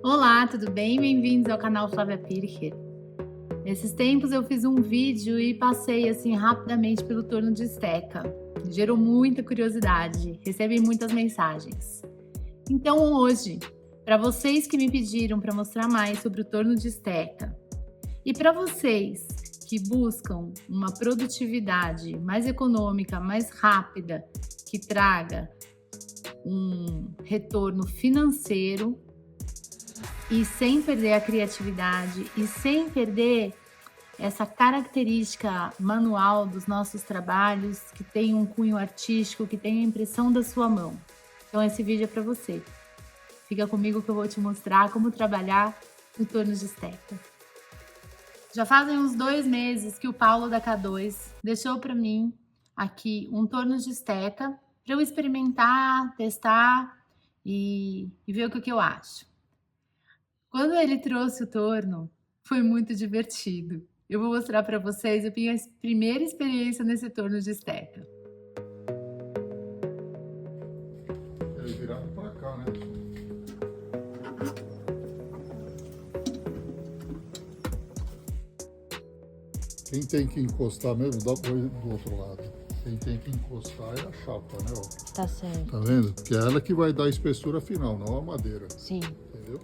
Olá, tudo bem? Bem-vindos ao canal Flávia Pircher. Nesses tempos eu fiz um vídeo e passei assim rapidamente pelo torno de esteca. Gerou muita curiosidade, recebi muitas mensagens. Então hoje, para vocês que me pediram para mostrar mais sobre o torno de esteca e para vocês que buscam uma produtividade mais econômica, mais rápida, que traga um retorno financeiro, e sem perder a criatividade e sem perder essa característica manual dos nossos trabalhos, que tem um cunho artístico, que tem a impressão da sua mão. Então esse vídeo é para você. Fica comigo que eu vou te mostrar como trabalhar no torno de esteca. Já fazem uns 2 meses que o Paulo da K2 deixou para mim aqui um torno de esteca para eu experimentar, testar e ver o que eu acho. Quando ele trouxe o torno, foi muito divertido. Eu vou mostrar para vocês a minha primeira experiência nesse torno de esteca. Ele virado para cá, né? Quem tem que encostar mesmo, dá pra ir do outro lado. Quem tem que encostar é a chapa, né? Ó. Tá certo. Tá vendo? Porque é ela que vai dar a espessura final, não a madeira. Sim. Entendeu?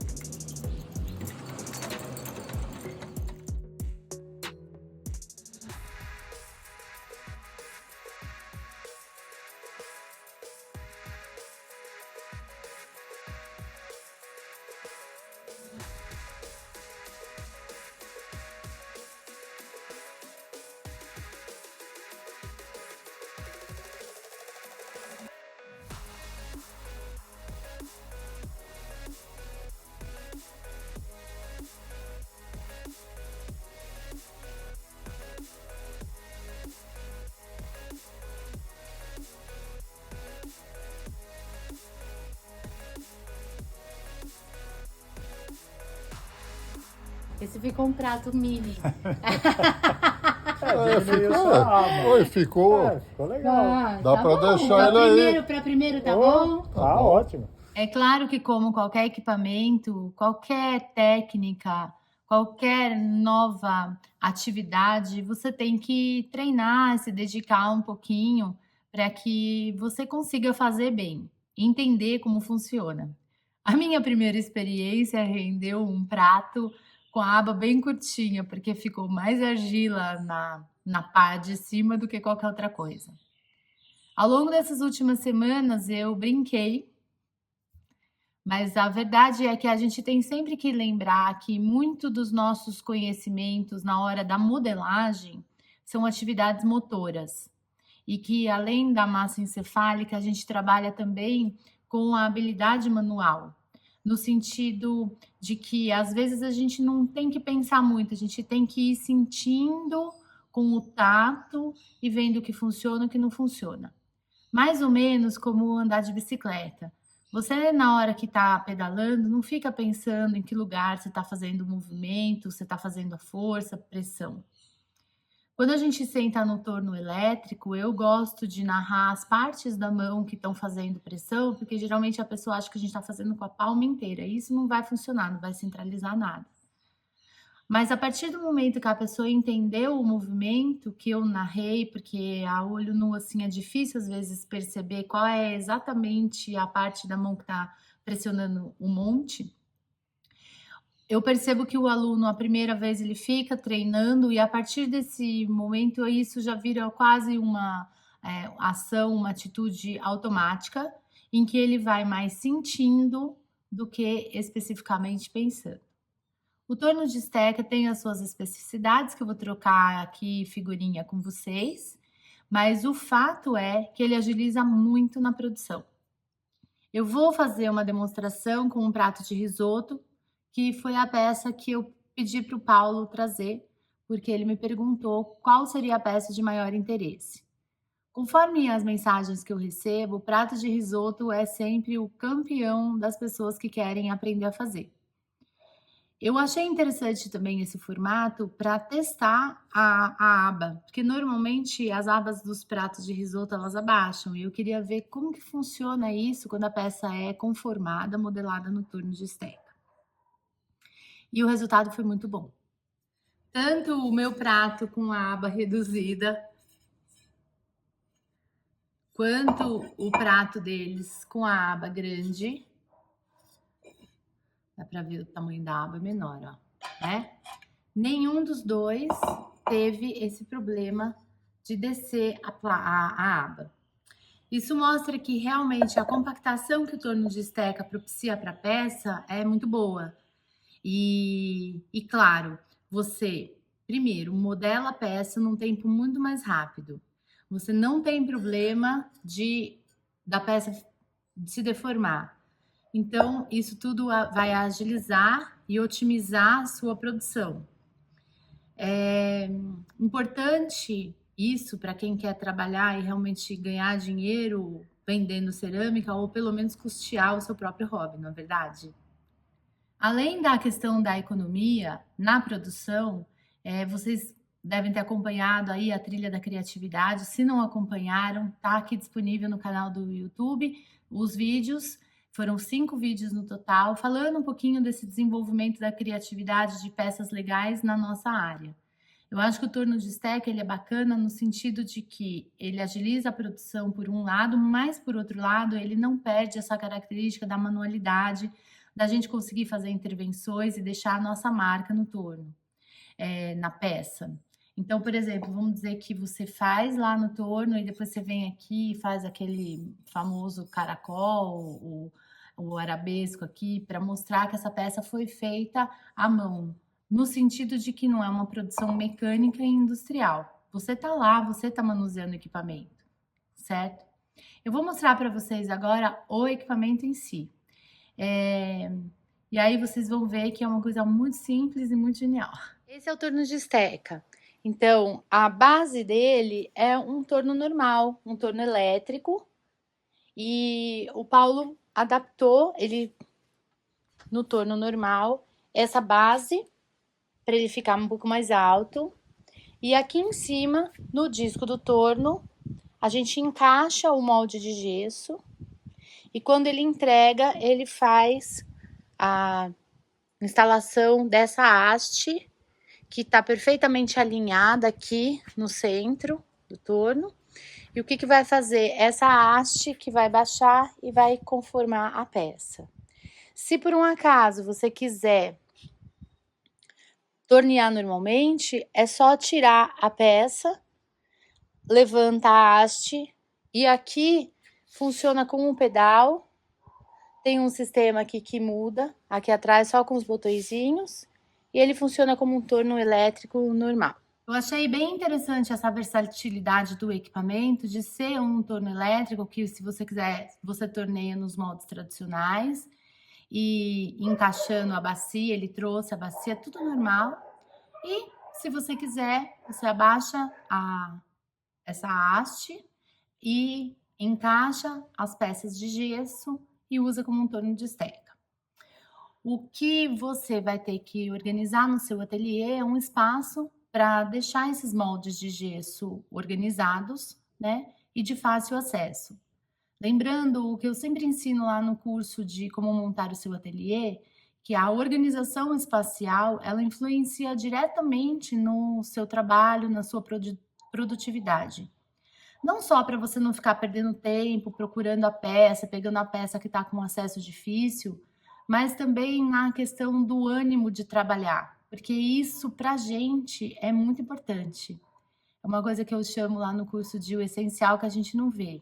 Esse ficou um prato mini. Ficou. Ficou legal. Dá tá pra bom. deixar ele aí. Para primeiro, tá Oh, bom? tá ótimo. É claro que como qualquer equipamento, qualquer técnica, qualquer nova atividade, você tem que treinar, se dedicar um pouquinho para que você consiga fazer bem, entender como funciona. A minha primeira experiência rendeu um prato com a aba bem curtinha, porque ficou mais argila na pá de cima do que qualquer outra coisa. Ao longo dessas últimas semanas eu brinquei, mas a verdade é que a gente tem sempre que lembrar que muito dos nossos conhecimentos na hora da modelagem são atividades motoras. E que além da massa encefálica, a gente trabalha também com a habilidade manual, no sentido de que às vezes a gente não tem que pensar muito, a gente tem que ir sentindo com o tato e vendo o que funciona e o que não funciona. Mais ou menos como andar de bicicleta. Você, na hora que está pedalando, não fica pensando em que lugar você está fazendo o movimento, você está fazendo a força, a pressão. Quando a gente senta no torno elétrico, eu gosto de narrar as partes da mão que estão fazendo pressão, porque geralmente a pessoa acha que a gente está fazendo com a palma inteira. E isso não vai funcionar, não vai centralizar nada. Mas a partir do momento que a pessoa entendeu o movimento que eu narrei, porque a olho nu assim é difícil às vezes perceber qual é exatamente a parte da mão que está pressionando o monte, eu percebo que o aluno, a primeira vez, ele fica treinando e a partir desse momento isso já vira quase uma ação, uma atitude automática, em que ele vai mais sentindo do que especificamente pensando. O torno de esteca tem as suas especificidades, que eu vou trocar aqui figurinha com vocês, mas o fato é que ele agiliza muito na produção. Eu vou fazer uma demonstração com um prato de risoto, que foi a peça que eu pedi para o Paulo trazer, porque ele me perguntou qual seria a peça de maior interesse. Conforme as mensagens que eu recebo, o prato de risoto é sempre o campeão das pessoas que querem aprender a fazer. Eu achei interessante também esse formato para testar a aba, porque normalmente as abas dos pratos de risoto elas abaixam, e eu queria ver como que funciona isso quando a peça é conformada, modelada no torno de esteca. e o resultado foi muito bom. Tanto o meu prato com a aba reduzida, quanto o prato deles com a aba grande. Dá para ver o tamanho da aba menor, ó, né? Nenhum dos dois teve esse problema de descer a aba. Isso mostra que realmente a compactação que o torno de esteca propicia para a peça é muito boa. E claro, você, primeiro, modela a peça num tempo muito mais rápido. Você não tem problema da peça se deformar. Então, isso tudo vai agilizar e otimizar a sua produção. É importante isso para quem quer trabalhar e realmente ganhar dinheiro vendendo cerâmica ou pelo menos custear o seu próprio hobby, não é verdade? Além da questão da economia na produção, vocês devem ter acompanhado aí a trilha da criatividade. Se não acompanharam, tá aqui disponível no canal do YouTube os vídeos. Foram 5 vídeos no total, falando um pouquinho desse desenvolvimento da criatividade de peças legais na nossa área. Eu acho que o torno de esteca ele é bacana no sentido de que ele agiliza a produção por um lado, mas por outro lado ele não perde essa característica da manualidade, da gente conseguir fazer intervenções e deixar a nossa marca no torno, na peça. Então, por exemplo, vamos dizer que você faz lá no torno e depois você vem aqui e faz aquele famoso caracol, o arabesco aqui, para mostrar que essa peça foi feita à mão, no sentido de que não é uma produção mecânica e industrial. Você tá lá, você tá manuseando o equipamento, certo? Eu vou mostrar para vocês agora o equipamento em si. E aí vocês vão ver que é uma coisa muito simples e muito genial. Esse é o torno de esteca. Então, a base dele é um torno normal, um torno elétrico. E o Paulo adaptou ele no torno normal, essa base, para ele ficar um pouco mais alto. E aqui em cima, no disco do torno, a gente encaixa o molde de gesso. E quando ele entrega, ele faz a instalação dessa haste, que está perfeitamente alinhada aqui no centro do torno. E o que vai fazer? Essa haste que vai baixar e vai conformar a peça. Se por um acaso você quiser tornear normalmente, é só tirar a peça, levanta a haste e aqui funciona como um pedal. Tem um sistema aqui que muda, aqui atrás só com os botõezinhos, e ele funciona como um torno elétrico normal. Eu achei bem interessante essa versatilidade do equipamento, de ser um torno elétrico, que se você quiser, você torneia nos moldes tradicionais, e encaixando a bacia, ele trouxe a bacia, tudo normal. E se você quiser, você abaixa essa haste e encaixa as peças de gesso e usa como um torno de esteca. O que você vai ter que organizar no seu ateliê é um espaço para deixar esses moldes de gesso organizados, né, e de fácil acesso. Lembrando o que eu sempre ensino lá no curso de como montar o seu ateliê, que a organização espacial, ela influencia diretamente no seu trabalho, na sua produtividade. Não só para você não ficar perdendo tempo procurando a peça, pegando a peça que está com acesso difícil, mas também na questão do ânimo de trabalhar, porque isso para a gente é muito importante. É uma coisa que eu chamo lá no curso de o essencial que a gente não vê.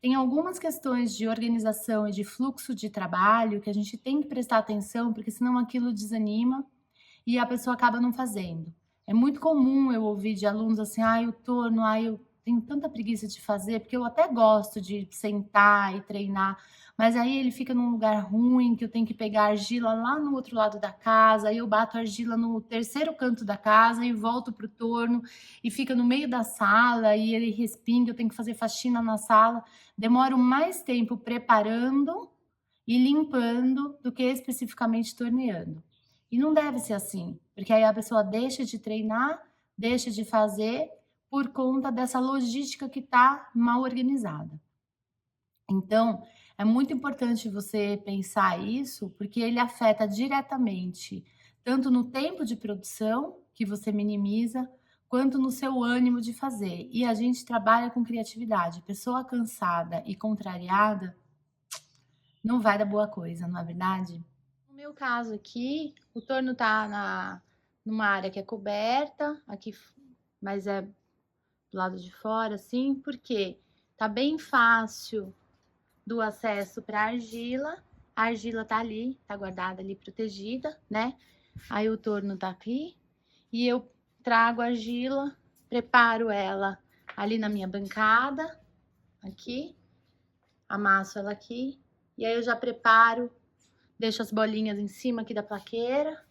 Tem algumas questões de organização e de fluxo de trabalho que a gente tem que prestar atenção, porque senão aquilo desanima e a pessoa acaba não fazendo. É muito comum eu ouvir de alunos assim, o torno, eu tenho tanta preguiça de fazer, porque eu até gosto de sentar e treinar, mas aí ele fica num lugar ruim, que eu tenho que pegar argila lá no outro lado da casa, aí eu bato argila no terceiro canto da casa e volto pro torno, e fica no meio da sala, e ele respinga, eu tenho que fazer faxina na sala. Demoro mais tempo preparando e limpando do que especificamente torneando. E não deve ser assim, porque aí a pessoa deixa de treinar, deixa de fazer por conta dessa logística que está mal organizada. Então, é muito importante você pensar isso, porque ele afeta diretamente tanto no tempo de produção, que você minimiza, quanto no seu ânimo de fazer. E a gente trabalha com criatividade. Pessoa cansada e contrariada não vai dar boa coisa, não é verdade? No meu caso aqui, o torno tá numa área que é coberta, aqui, mas é do lado de fora, assim, porque tá bem fácil do acesso para a argila tá ali, tá guardada ali, protegida, né? Aí o torno tá aqui, e eu trago a argila, preparo ela ali na minha bancada, aqui, amasso ela aqui, e aí eu já preparo, deixo as bolinhas em cima aqui da plaqueira,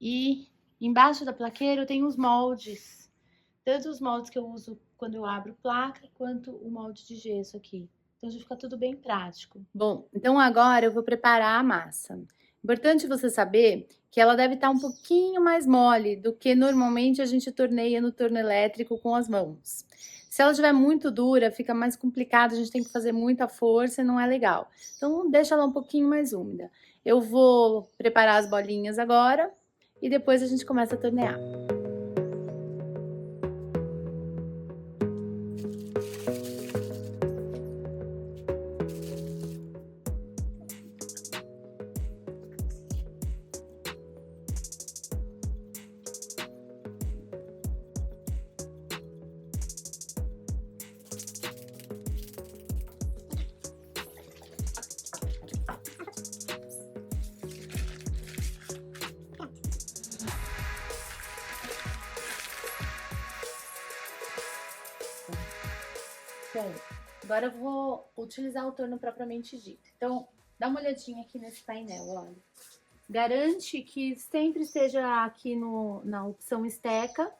e embaixo da plaqueira eu tenho os moldes, tanto os moldes que eu uso quando eu abro placa, quanto o molde de gesso aqui. Então já fica tudo bem prático. Bom, então agora eu vou preparar a massa. Importante você saber que ela deve estar um pouquinho mais mole do que normalmente a gente torneia no torno elétrico com as mãos. Se ela estiver muito dura, fica mais complicado, a gente tem que fazer muita força e não é legal. Então deixa ela um pouquinho mais úmida. Eu vou preparar as bolinhas agora e depois a gente começa a tornear. Bom, agora eu vou utilizar o torno propriamente dito. Então, dá uma olhadinha aqui nesse painel, olha. Garante que sempre esteja aqui na opção esteca,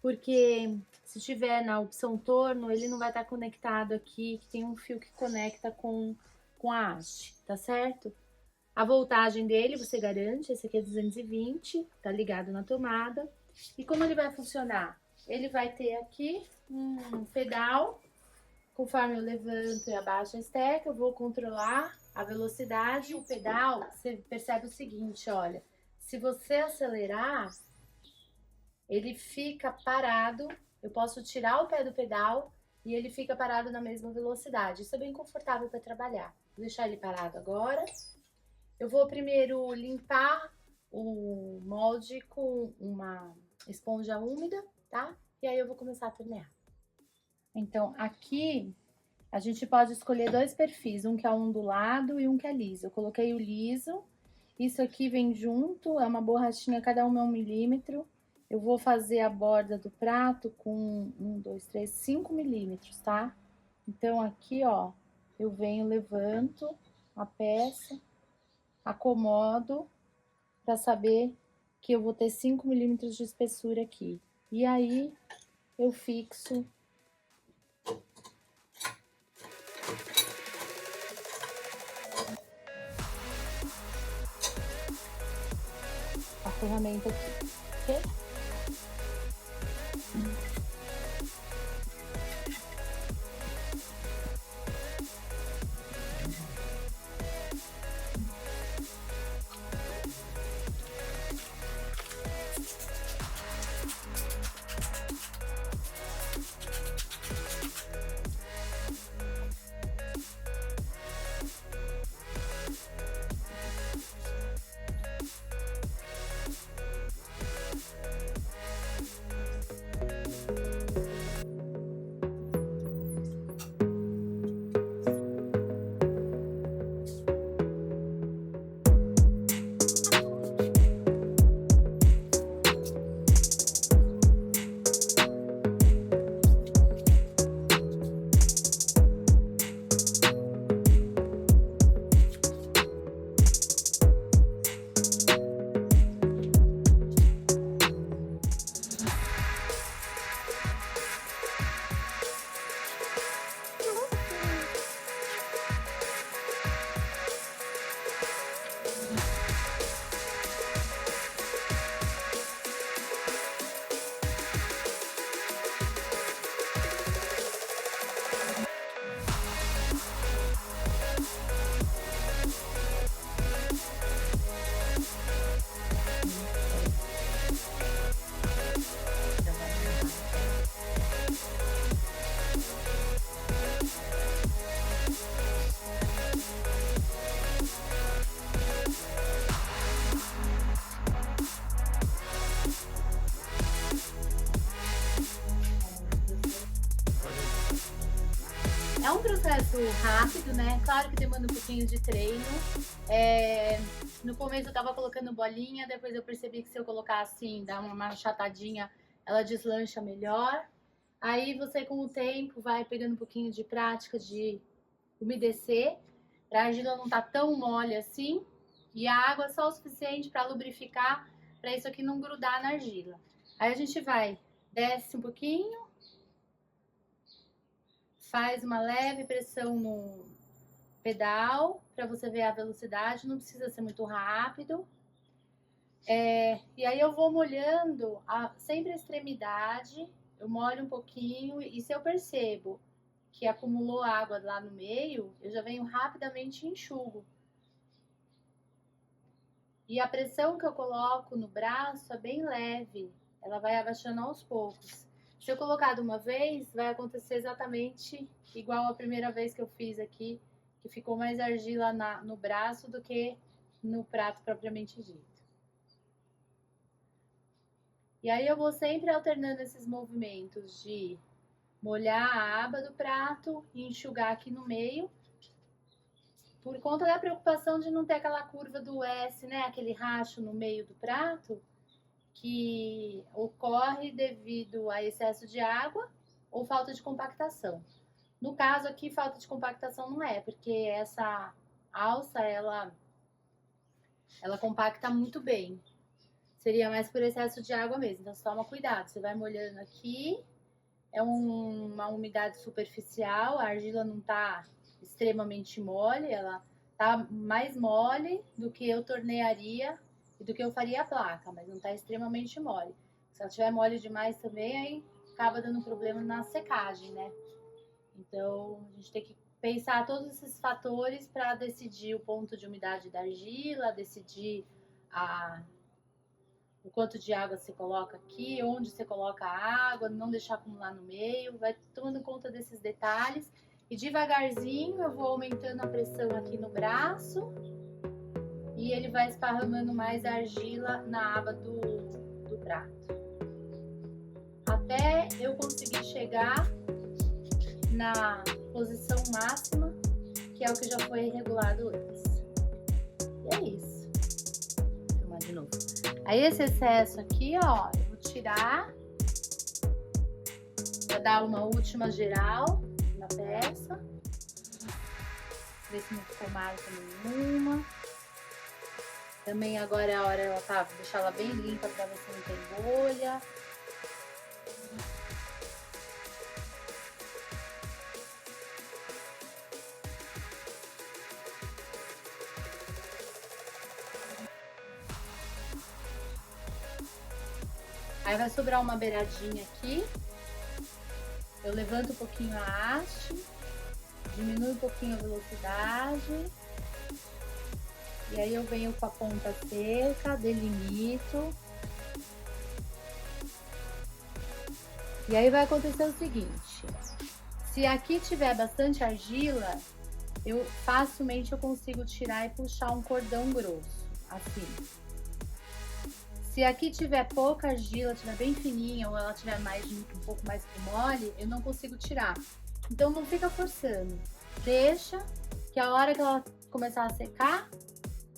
porque se tiver na opção torno, ele não vai estar conectado aqui, que tem um fio que conecta com a haste, tá certo? A voltagem dele você garante, esse aqui é 220, tá ligado na tomada. E como ele vai funcionar? Ele vai ter aqui um pedal. Conforme eu levanto e abaixo a esteca, eu vou controlar a velocidade. O pedal, você percebe o seguinte, olha, se você acelerar, ele fica parado, eu posso tirar o pé do pedal e ele fica parado na mesma velocidade. Isso é bem confortável para trabalhar. Vou deixar ele parado agora. Eu vou primeiro limpar o molde com uma esponja úmida, tá? E aí eu vou começar a tornear. Então, aqui a gente pode escolher dois perfis, um que é ondulado e um que é liso. Eu coloquei o liso, isso aqui vem junto, é uma borrachinha, cada uma é 1 milímetro. Eu vou fazer a borda do prato com 1, 2, 3, 5 milímetros, tá? Então, aqui, ó, eu venho, levanto a peça, acomodo para saber que eu vou ter 5 milímetros de espessura aqui. E aí, eu fixo a ferramenta aqui, ok? muito rápido, né? Claro que demanda um pouquinho de treino. No começo eu tava colocando bolinha, depois eu percebi que se eu colocar assim, dar uma achatadinha, ela deslancha melhor. Aí você com o tempo vai pegando um pouquinho de prática de umedecer, para a argila não tá tão mole assim, e a água é só o suficiente para lubrificar, para isso aqui não grudar na argila. Aí a gente desce um pouquinho, faz uma leve pressão no pedal, para você ver a velocidade, não precisa ser muito rápido. E aí eu vou molhando sempre a extremidade, eu molho um pouquinho, e se eu percebo que acumulou água lá no meio, eu já venho rapidamente e enxugo. E a pressão que eu coloco no braço é bem leve, ela vai abaixando aos poucos. Se eu colocar de uma vez, vai acontecer exatamente igual a primeira vez que eu fiz aqui, que ficou mais argila no braço do que no prato propriamente dito. E aí eu vou sempre alternando esses movimentos de molhar a aba do prato e enxugar aqui no meio, por conta da preocupação de não ter aquela curva do S, né? Aquele racho no meio do prato, que ocorre devido a excesso de água ou falta de compactação. No caso aqui, falta de compactação não é, porque essa alça, ela compacta muito bem. Seria mais por excesso de água mesmo, então você toma cuidado. Você vai molhando aqui, é uma umidade superficial, a argila não tá extremamente mole, ela tá mais mole do que eu tornearia e do que eu faria a placa, mas não tá extremamente mole. Se ela tiver mole demais também, aí acaba dando problema na secagem, né? Então, a gente tem que pensar todos esses fatores para decidir o ponto de umidade da argila, decidir o quanto de água você coloca aqui, onde você coloca a água, não deixar acumular no meio, vai tomando conta desses detalhes. E devagarzinho eu vou aumentando a pressão aqui no braço e ele vai esparramando mais a argila na aba do prato. Até eu conseguir chegar na posição máxima, que é o que já foi regulado antes. E é isso. Vou filmar de novo. Aí esse excesso aqui, ó, eu vou tirar para dar uma última geral na peça. Ver se não ficou marca nenhuma. Também agora é a hora de deixar ela bem limpa para ver se não tem bolha. Aí vai sobrar uma beiradinha aqui. Eu levanto um pouquinho a haste, diminuo um pouquinho a velocidade. E aí eu venho com a ponta seca, delimito. E aí vai acontecer o seguinte, se aqui tiver bastante argila, facilmente eu consigo tirar e puxar um cordão grosso, assim. Se aqui tiver pouca argila, tiver bem fininha, ou ela tiver um pouco mais mole, eu não consigo tirar. Então não fica forçando. Deixa que a hora que ela começar a secar,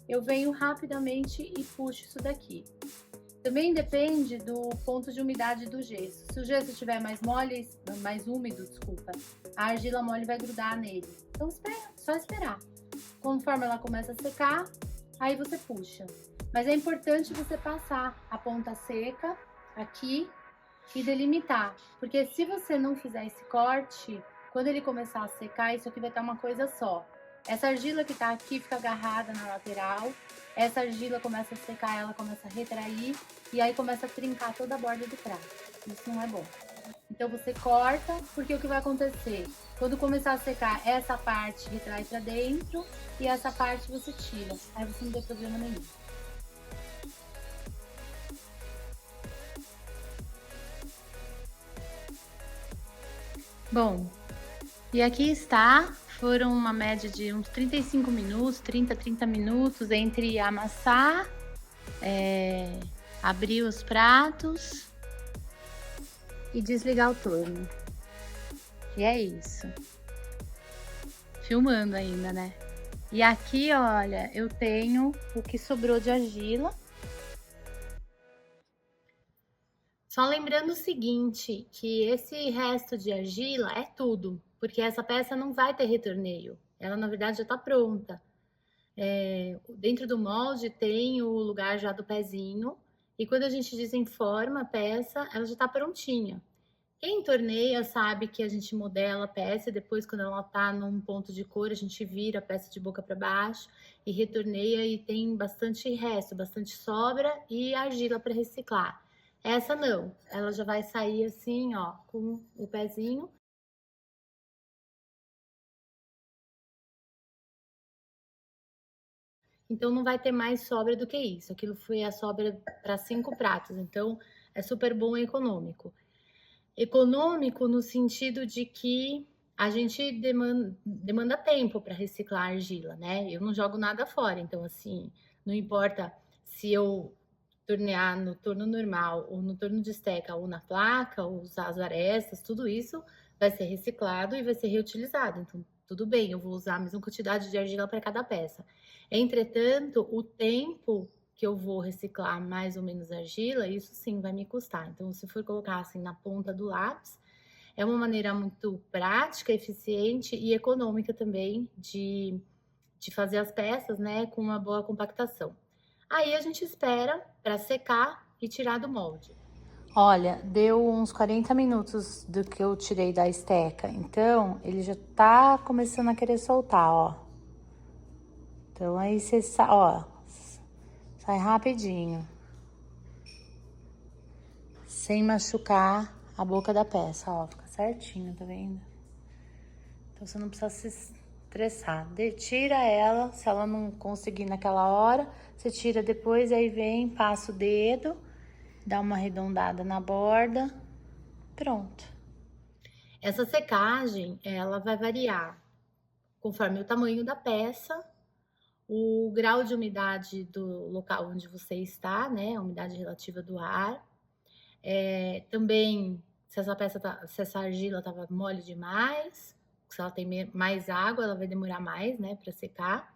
eu venho rapidamente e puxo isso daqui. Também depende do ponto de umidade do gesso. Se o gesso estiver mais mole, mais úmido, desculpa, a argila mole vai grudar nele. Então só esperar. Conforme ela começa a secar, aí você puxa. Mas é importante você passar a ponta seca aqui e delimitar. Porque se você não fizer esse corte, quando ele começar a secar, isso aqui vai estar uma coisa só. Essa argila que tá aqui fica agarrada na lateral. Essa argila começa a secar, ela começa a retrair. E aí começa a trincar toda a borda do prato. Isso não é bom. Então você corta, porque o que vai acontecer? Quando começar a secar, essa parte retrai pra dentro e essa parte você tira. Aí você não tem problema nenhum. Bom, e aqui está, foram uma média de uns 35 minutos, 30 minutos entre amassar, abrir os pratos e desligar o torno. E é isso. filmando ainda, né? E aqui, olha, eu tenho o que sobrou de argila. Só lembrando o seguinte, que esse resto de argila é tudo, porque essa peça não vai ter retorneio. Ela, na verdade, já está pronta. Dentro do molde tem o lugar já do pezinho, e quando a gente desenforma a peça, ela já está prontinha. Quem torneia sabe que a gente modela a peça e depois, quando ela tá num ponto de cor, a gente vira a peça de boca para baixo e retorneia e tem bastante resto, bastante sobra e argila para reciclar. Essa não, ela já vai sair assim, ó, com o pezinho. Então não vai ter mais sobra do que isso. Aquilo foi a sobra para 5 pratos, então é super bom e econômico. Econômico no sentido de que a gente demanda tempo para reciclar a argila, né? Eu não jogo nada fora, então assim, não importa se eu tornear no torno normal ou no torno de esteca ou na placa, ou usar as arestas, tudo isso vai ser reciclado e vai ser reutilizado. Então, tudo bem, eu vou usar a mesma quantidade de argila para cada peça. Entretanto, o tempo que eu vou reciclar mais ou menos argila, isso sim vai me custar. Então, se for colocar assim na ponta do lápis, é uma maneira muito prática, eficiente e econômica também de fazer as peças, né, com uma boa compactação. Aí a gente espera para secar e tirar do molde. Olha, deu uns 40 minutos do que eu tirei da esteca, então ele já tá começando a querer soltar, ó. Então aí você, ó, sai rapidinho, sem machucar a boca da peça, ó, fica certinho, tá vendo? Então você não precisa se estressar. Tira ela, se ela não conseguir naquela hora, você tira depois, aí vem, passa o dedo, dá uma arredondada na borda, pronto. Essa secagem, ela vai variar conforme o tamanho da peça, o grau de umidade do local onde você está, né, a umidade relativa do ar. Também, se essa peça se essa argila estava mole demais, se ela tem mais água, ela vai demorar mais, né, para secar.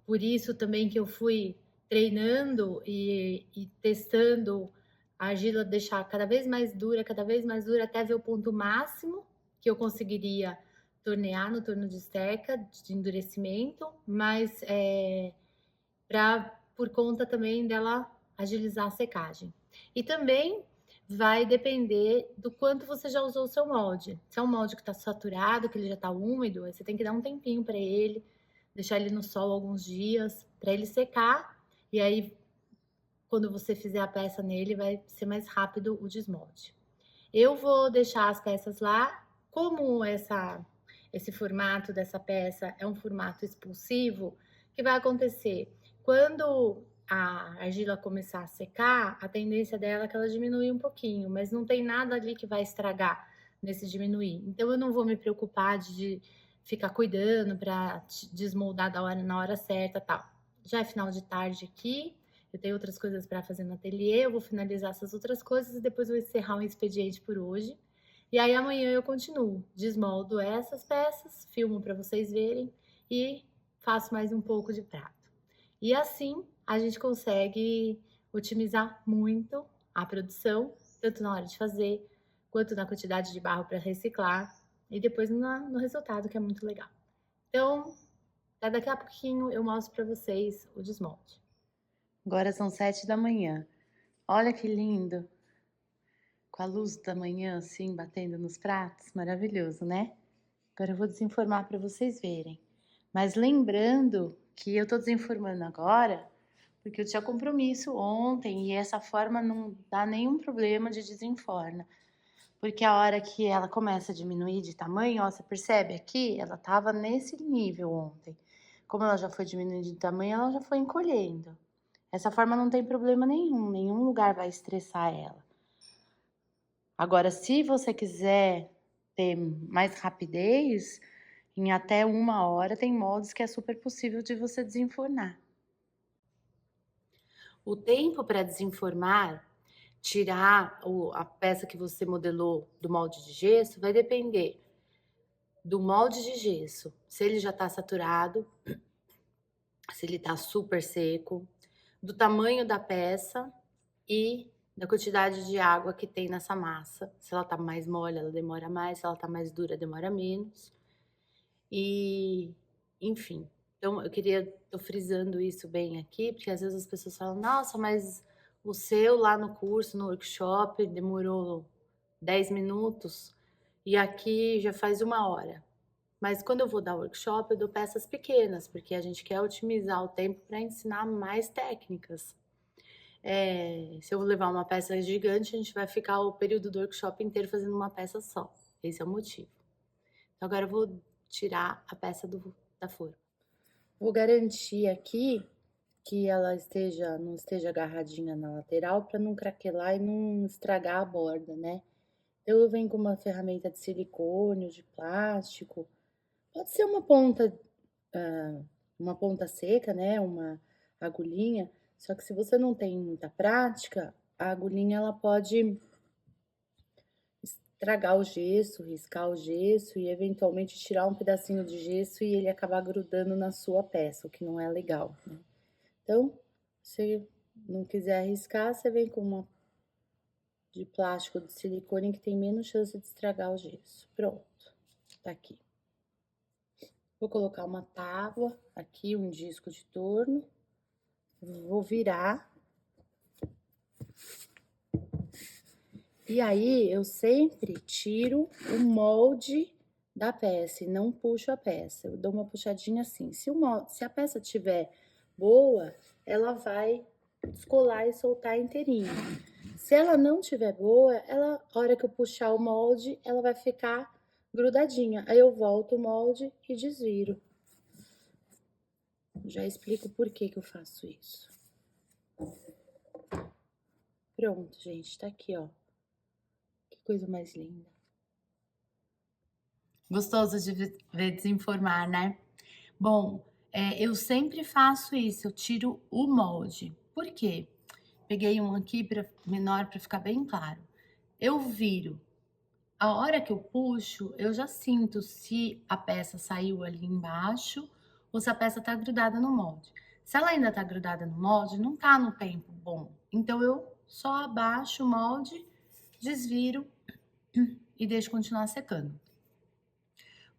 Por isso também que eu fui treinando e testando a argila deixar cada vez mais dura, até ver o ponto máximo que eu conseguiria tornear no torno de esteca, de endurecimento, mas por conta também dela agilizar a secagem. E também vai depender do quanto você já usou o seu molde. Se é um molde que está saturado, que ele já está úmido, aí você tem que dar um tempinho para ele, deixar ele no sol alguns dias, para ele secar, e aí quando você fizer a peça nele, vai ser mais rápido o desmolde. Eu vou deixar as peças lá, como esse formato dessa peça é um formato expulsivo, o que vai acontecer? Quando a argila começar a secar, a tendência dela é que ela diminui um pouquinho, mas não tem nada ali que vai estragar nesse diminuir. Então eu não vou me preocupar de ficar cuidando para desmoldar na hora certa, tal. Já é final de tarde aqui, eu tenho outras coisas para fazer no ateliê, eu vou finalizar essas outras coisas e depois vou encerrar o expediente por hoje. E aí amanhã eu continuo, desmoldo essas peças, filmo para vocês verem e faço mais um pouco de prato. E assim a gente consegue otimizar muito a produção, tanto na hora de fazer, quanto na quantidade de barro para reciclar e depois no resultado, que é muito legal. Então, daqui a pouquinho eu mostro para vocês o desmonte. Agora são 7 da manhã. Olha que lindo! Com a luz da manhã assim batendo nos pratos, maravilhoso, né? Agora eu vou desenformar para vocês verem. Mas lembrando que eu tô desenformando agora porque eu tinha compromisso ontem e essa forma não dá nenhum problema de desenforma. Porque a hora que ela começa a diminuir de tamanho, ó, você percebe aqui, ela tava nesse nível ontem. Como ela já foi diminuindo de tamanho, ela já foi encolhendo. Essa forma não tem problema nenhum lugar vai estressar ela. Agora, se você quiser ter mais rapidez, em até 1 hora tem moldes que é super possível de você desenformar. O tempo para desenformar, tirar a peça que você modelou do molde de gesso, vai depender do molde de gesso, se ele já tá saturado, se ele tá super seco, do tamanho da peça e da quantidade de água que tem nessa massa. Se ela tá mais mole, ela demora mais, se ela tá mais dura, demora menos. E, enfim, então eu queria tô frisando isso bem aqui, porque às vezes as pessoas falam: "Nossa, mas o seu lá no curso, no workshop, demorou 10 minutos e aqui já faz 1 hora". Mas quando eu vou dar workshop, eu dou peças pequenas, porque a gente quer otimizar o tempo para ensinar mais técnicas. Se eu levar uma peça gigante, a gente vai ficar o período do workshop inteiro fazendo uma peça só. Esse é o motivo. Então agora eu vou tirar a peça da forma. Vou garantir aqui que ela não esteja agarradinha na lateral para não craquelar e não estragar a borda, né? Então eu venho com uma ferramenta de silicone ou de plástico. Pode ser uma ponta seca, né? Uma agulhinha. Só que se você não tem muita prática, a agulhinha ela pode estragar o gesso, riscar o gesso e eventualmente tirar um pedacinho de gesso e ele acabar grudando na sua peça, o que não é legal, né? Então, se não quiser arriscar, você vem com uma de plástico de silicone que tem menos chance de estragar o gesso. Pronto, tá aqui. Vou colocar uma tábua aqui, um disco de torno. Vou virar. E aí, eu sempre tiro o molde da peça e não puxo a peça. Eu dou uma puxadinha assim. Se a peça tiver boa, ela vai descolar e soltar inteirinha. Se ela não tiver boa, a hora que eu puxar o molde, ela vai ficar grudadinha. Aí eu volto o molde e desviro. Já explico por que eu faço isso. Pronto, gente, tá aqui, ó. Que coisa mais linda. Gostoso de ver desenformar, né? Bom, eu sempre faço isso, eu tiro o molde. Por quê? Peguei um aqui menor para ficar bem claro. Eu viro. A hora que eu puxo, eu já sinto se a peça saiu ali embaixo ou se a peça tá grudada no molde. Se ela ainda tá grudada no molde, não tá no tempo bom. Então eu só abaixo o molde, desviro e deixo continuar secando.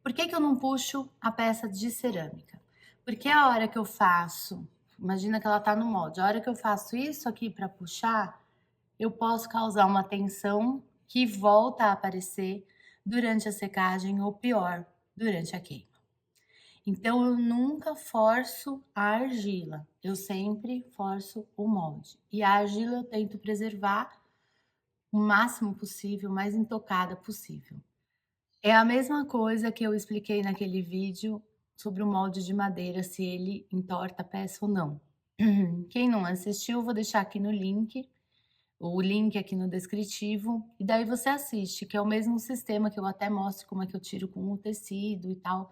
Por que eu não puxo a peça de cerâmica? Porque a hora que eu faço, imagina que ela tá no molde, a hora que eu faço isso aqui para puxar, eu posso causar uma tensão que volta a aparecer durante a secagem ou pior, durante a queima. Então eu nunca forço a argila, eu sempre forço o molde. E a argila eu tento preservar o máximo possível, o mais intocada possível. É a mesma coisa que eu expliquei naquele vídeo sobre o molde de madeira, se ele entorta a peça ou não. Quem não assistiu, vou deixar aqui no link, o link aqui no descritivo, e daí você assiste, que é o mesmo sistema que eu até mostro como é que eu tiro com o tecido e tal,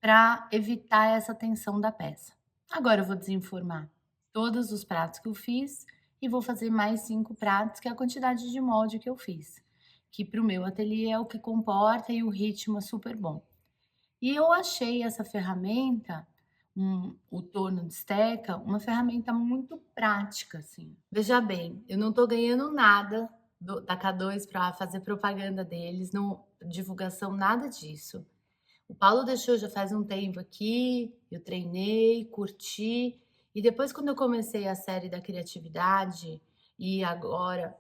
para evitar essa tensão da peça. Agora eu vou desenformar todos os pratos que eu fiz e vou fazer mais 5 pratos, que é a quantidade de molde que eu fiz, que para o meu ateliê é o que comporta e o ritmo é super bom. E eu achei essa ferramenta, o torno de esteca, uma ferramenta muito prática, assim. Veja bem, eu não estou ganhando nada da K2 para fazer propaganda deles, não, divulgação, nada disso. O Paulo deixou já faz um tempo aqui, eu treinei, curti, e depois quando eu comecei a série da criatividade, e agora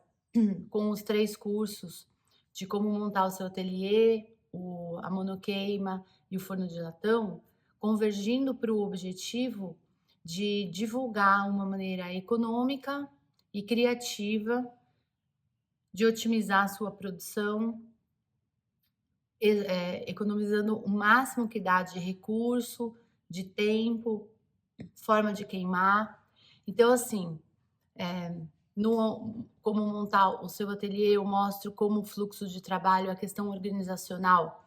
com os 3 cursos de como montar o seu ateliê, a monoqueima e o forno de latão, convergindo para o objetivo de divulgar uma maneira econômica e criativa de otimizar a sua produção, economizando o máximo que dá de recurso, de tempo, forma de queimar. Então, assim, como montar o seu ateliê, eu mostro como o fluxo de trabalho, a questão organizacional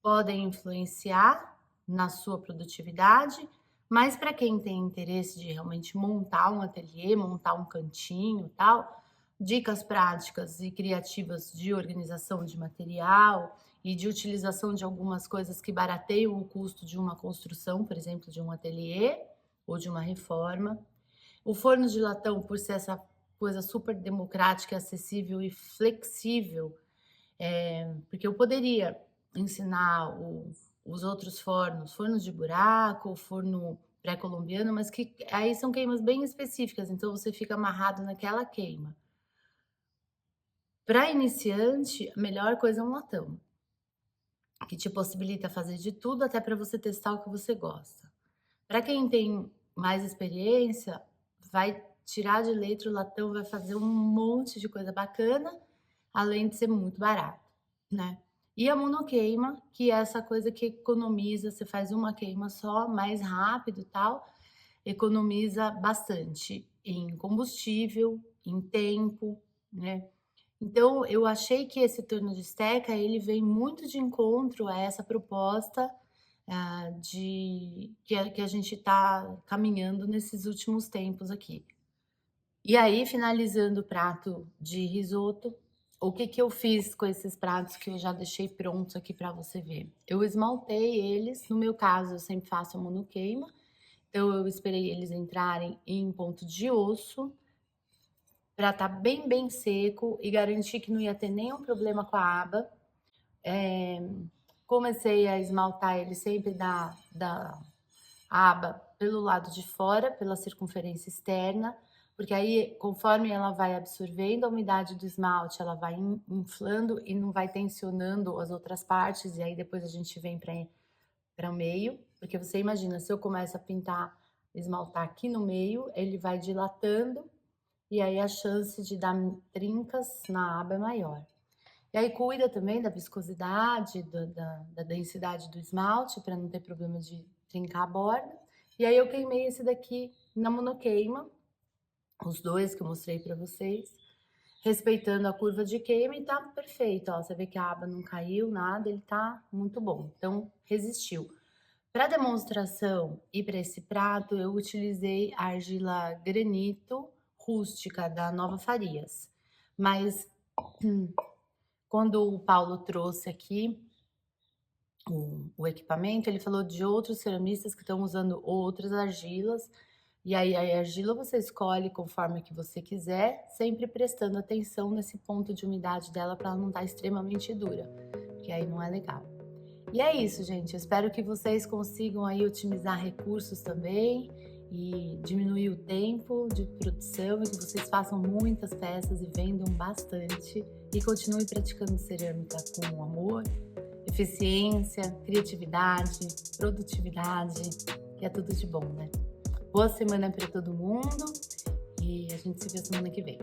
podem influenciar na sua produtividade, mas para quem tem interesse de realmente montar um ateliê, montar um cantinho, tal, dicas práticas e criativas de organização de material e de utilização de algumas coisas que barateiam o custo de uma construção, por exemplo, de um ateliê ou de uma reforma. O forno de latão, por ser essa coisa super democrática, acessível e flexível, porque eu poderia ensinar os outros fornos, forno de buraco, forno pré-colombiano, mas que aí são queimas bem específicas, então você fica amarrado naquela queima. Para iniciante, a melhor coisa é um latão, que te possibilita fazer de tudo até para você testar o que você gosta. Para quem tem mais experiência, vai tirar de letra o latão, vai fazer um monte de coisa bacana, além de ser muito barato, né? E a monoqueima, que é essa coisa que economiza, você faz uma queima só, mais rápido e tal, economiza bastante em combustível, em tempo, né? Então, eu achei que esse torno de esteca, ele vem muito de encontro a essa proposta, de que a gente está caminhando nesses últimos tempos aqui. E aí, finalizando o prato de risoto, o que que eu fiz com esses pratos que eu já deixei prontos aqui para você ver? Eu esmaltei eles, no meu caso, eu sempre faço a monoqueima, então eu esperei eles entrarem em ponto de osso, para estar bem, bem seco e garantir que não ia ter nenhum problema com a aba. Comecei a esmaltar ele sempre da aba pelo lado de fora, pela circunferência externa, porque aí, conforme ela vai absorvendo a umidade do esmalte, ela vai inflando e não vai tensionando as outras partes, e aí depois a gente vem para o meio, porque você imagina, se eu começo a pintar, esmaltar aqui no meio, ele vai dilatando, e aí a chance de dar trincas na aba é maior. E aí cuida também da viscosidade, da densidade do esmalte, para não ter problema de trincar a borda. E aí eu queimei esse daqui na monoqueima, os dois que eu mostrei para vocês, respeitando a curva de queima, e tá perfeito, ó. Você vê que a aba não caiu, nada, ele tá muito bom. Então, resistiu. Para demonstração e para esse prato, eu utilizei a argila granito rústica da Nova Farias. Mas quando o Paulo trouxe aqui o equipamento, ele falou de outros ceramistas que estão usando outras argilas. E aí a argila você escolhe conforme que você quiser, sempre prestando atenção nesse ponto de umidade dela para ela não estar extremamente dura, porque aí não é legal. E é isso, gente. Eu espero que vocês consigam aí otimizar recursos também e diminuir o tempo de produção, e que vocês façam muitas peças e vendam bastante e continuem praticando cerâmica com amor, eficiência, criatividade, produtividade, que é tudo de bom, né? Boa semana para todo mundo e a gente se vê semana que vem.